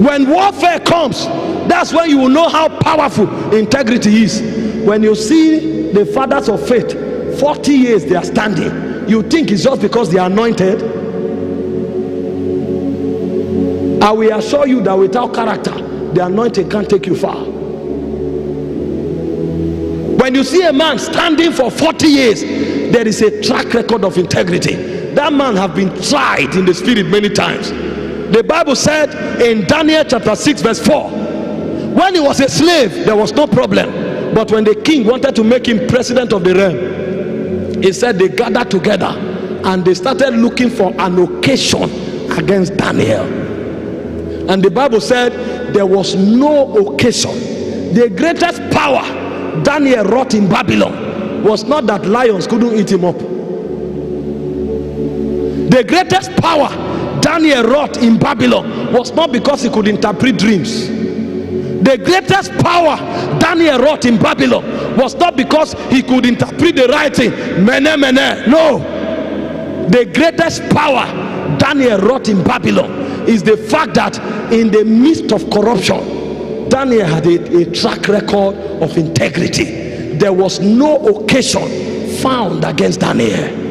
When warfare comes, that's when you will know how powerful integrity is. When you see the fathers of faith, 40 years they are standing, you think it's just because they are anointed. I will assure you that without character, the anointing can't take you far. When you see a man standing for 40 years, there is a track record of integrity. That man has been tried in the spirit many times. The Bible said in Daniel chapter 6 verse 4, when he was a slave, there was no problem. But when the king wanted to make him president of the realm, he said they gathered together and they started looking for an occasion against Daniel. And the Bible said there was no occasion. The greatest power Daniel wrought in Babylon was not that lions couldn't eat him up. The greatest power Daniel wrought in Babylon was not because he could interpret dreams. The greatest power Daniel wrought in Babylon was not because he could interpret the writing. Mene, mene. No. The greatest power Daniel wrought in Babylon is the fact that in the midst of corruption, Daniel had a track record of integrity. There was no occasion found against Daniel.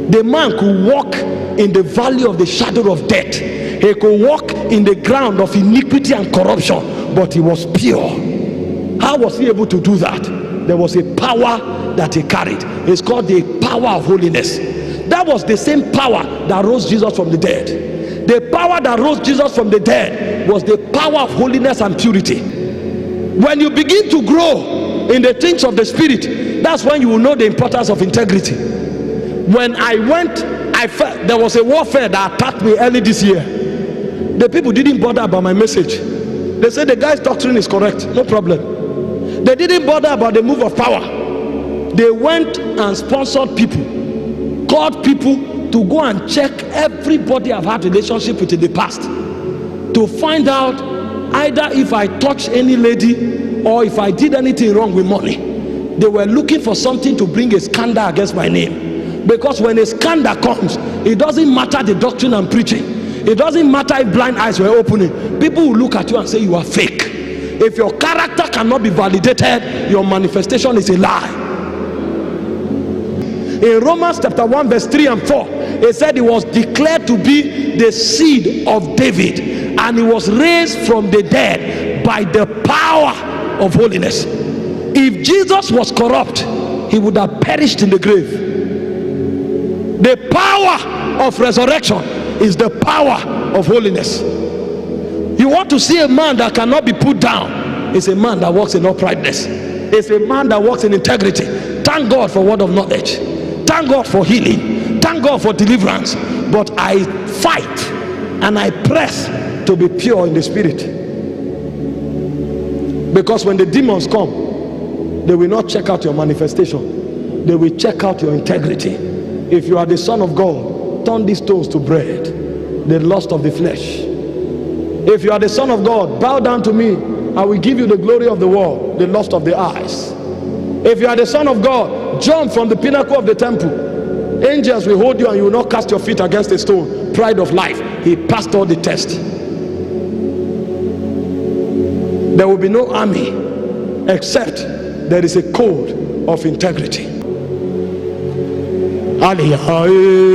The man could walk in the valley of the shadow of death. He could walk in the ground of iniquity and corruption, but he was pure. How was he able to do that? There was a power that he carried. It's called the power of holiness. That was the same power that rose Jesus from the dead. The power that rose Jesus from the dead was the power of holiness and purity. When you begin to grow in the things of the spirit, that's when you will know the importance of integrity. When I went, I felt there was a warfare that attacked me early this year. The people didn't bother about my message. They said the guy's doctrine is correct, no problem. They didn't bother about the move of power. They went and sponsored people, called people to go and check everybody I've had relationship with in the past, to find out either if I touched any lady or if I did anything wrong with money. They were looking for something to bring a scandal against my name. Because when a scandal comes, it doesn't matter the doctrine I'm preaching. It doesn't matter if blind eyes were opening. People will look at you and say you are fake. If your character cannot be validated, your manifestation is a lie. In Romans chapter 1 verse 3 and 4, it said he was declared to be the seed of David, and he was raised from the dead by the power of holiness. If Jesus was corrupt, he would have perished in the grave. The power of resurrection is the power of holiness. You want to see a man that cannot be put down? It's a man that walks in uprightness. It's a man that walks in integrity. Thank God for word of knowledge. Thank God for healing. Thank God for deliverance. But I fight and I press to be pure in the spirit. Because when the demons come, they will not check out your manifestation. They will check out your integrity. If you are the Son of God, turn these stones to bread. The lust of the flesh. If you are the Son of God, bow down to me. I will give you the glory of the world, the lust of the eyes. If you are the Son of God, jump from the pinnacle of the temple. Angels will hold you and you will not cast your feet against a stone. Pride of life. He passed all the tests. There will be no army except there is a code of integrity. Aliyah,